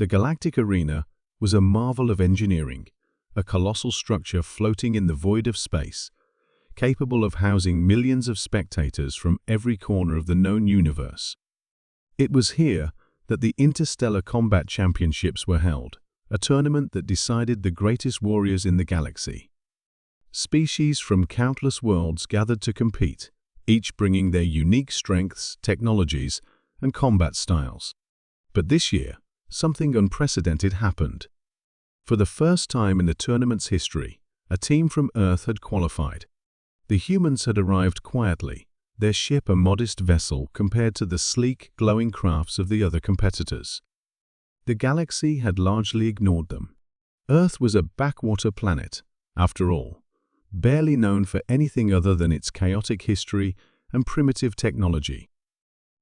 The galactic arena was a marvel of engineering, a colossal structure floating in the void of space, capable of housing millions of spectators from every corner of the known universe. It was here that the Interstellar Combat Championships were held, a tournament that decided the greatest warriors in the galaxy. Species from countless worlds gathered to compete, each bringing their unique strengths, technologies, and combat styles. But this year, something unprecedented happened. For the first time in the tournament's history, a team from Earth had qualified. The humans had arrived quietly, their ship a modest vessel compared to the sleek, glowing crafts of the other competitors. The galaxy had largely ignored them. Earth was a backwater planet, after all, barely known for anything other than its chaotic history and primitive technology.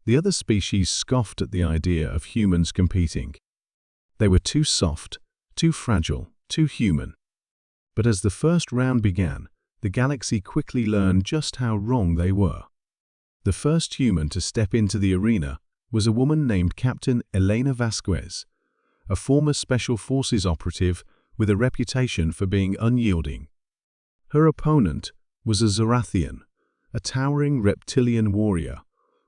The other species scoffed at the idea of humans competing. They were too soft, too fragile, too human. But as the first round began, the galaxy quickly learned just how wrong they were. The first human to step into the arena was a woman named Captain Elena Vasquez, a former Special Forces operative with a reputation for being unyielding. Her opponent was a Zorathian, a towering reptilian warrior,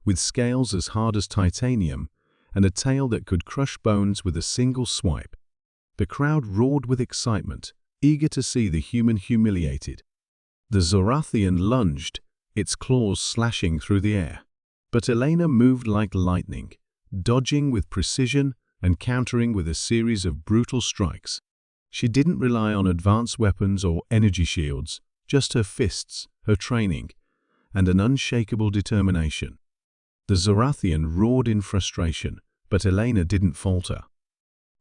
with scales as hard as titanium and a tail that could crush bones with a single swipe. The crowd roared with excitement, eager to see the human humiliated. The Zorathian lunged, its claws slashing through the air. But Elena moved like lightning, dodging with precision and countering with a series of brutal strikes. She didn't rely on advanced weapons or energy shields, just her fists, her training, and an unshakable determination. The Zorathian roared in frustration, but Elena didn't falter.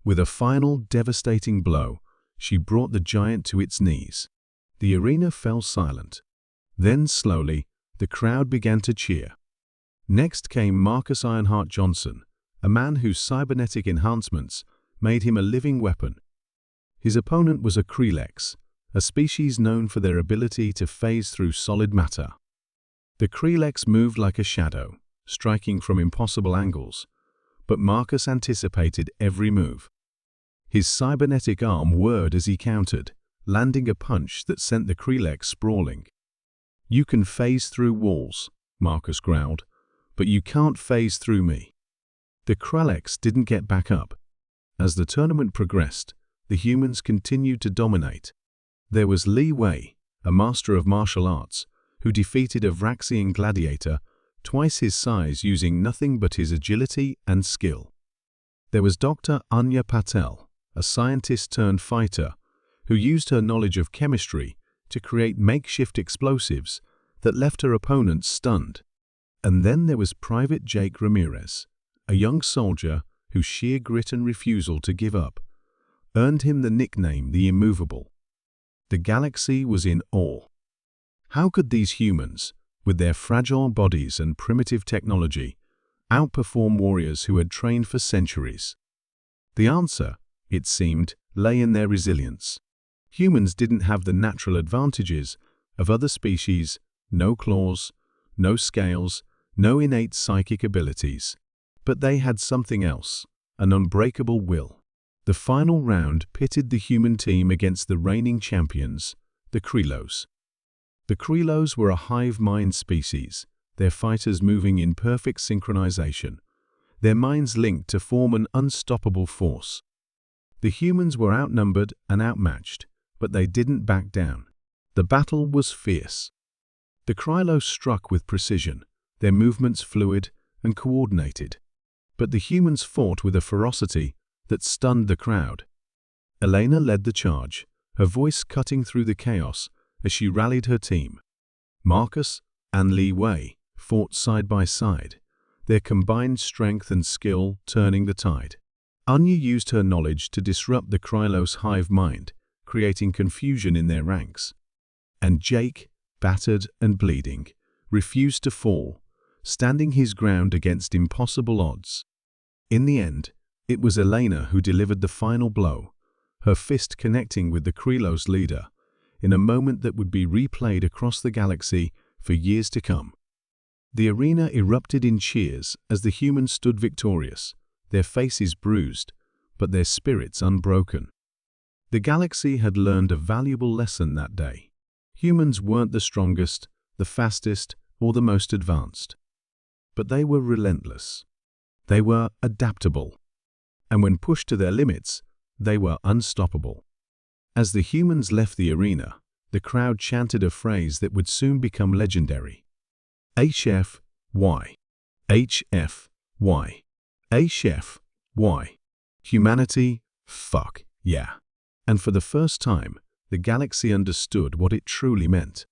With a final, devastating blow, she brought the giant to its knees. The arena fell silent. Then, slowly, the crowd began to cheer. Next came Marcus Ironheart Johnson, a man whose cybernetic enhancements made him a living weapon. His opponent was a Krelex, a species known for their ability to phase through solid matter. The Krelex moved like a shadow, striking from impossible angles, but Marcus anticipated every move. His cybernetic arm whirred as he countered, landing a punch that sent the Krelex sprawling. "You can phase through walls," Marcus growled, "but you can't phase through me." The Krelex didn't get back up. As the tournament progressed, the humans continued to dominate. There was Li Wei, a master of martial arts, who defeated a Vraxian gladiator twice his size using nothing but his agility and skill. There was Dr. Anya Patel, a scientist-turned-fighter, who used her knowledge of chemistry to create makeshift explosives that left her opponents stunned. And then there was Private Jake Ramirez, a young soldier whose sheer grit and refusal to give up earned him the nickname the Immovable. The galaxy was in awe. How could these humans, with their fragile bodies and primitive technology, outperform warriors who had trained for centuries? The answer, it seemed, lay in their resilience. Humans didn't have the natural advantages of other species: no claws, no scales, no innate psychic abilities. But they had something else, an unbreakable will. The final round pitted the human team against the reigning champions, the Krelos. The Krelos were a hive mind species, their fighters moving in perfect synchronization, their minds linked to form an unstoppable force. The humans were outnumbered and outmatched, but they didn't back down. The battle was fierce. The Krelos struck with precision, their movements fluid and coordinated. But the humans fought with a ferocity that stunned the crowd. Elena led the charge, her voice cutting through the chaos as she rallied her team. Marcus and Li Wei fought side by side, their combined strength and skill turning the tide. Anya used her knowledge to disrupt the Krelos hive mind, creating confusion in their ranks. And Jake, battered and bleeding, refused to fall, standing his ground against impossible odds. In the end, it was Elena who delivered the final blow, her fist connecting with the Krelos leader, in a moment that would be replayed across the galaxy for years to come. The arena erupted in cheers as the humans stood victorious, their faces bruised, but their spirits unbroken. The galaxy had learned a valuable lesson that day. Humans weren't the strongest, the fastest, or the most advanced. But they were relentless. They were adaptable. And when pushed to their limits, they were unstoppable. As the humans left the arena, the crowd chanted a phrase that would soon become legendary. HFY. HFY. HFY. Humanity, fuck yeah. And for the first time, the galaxy understood what it truly meant.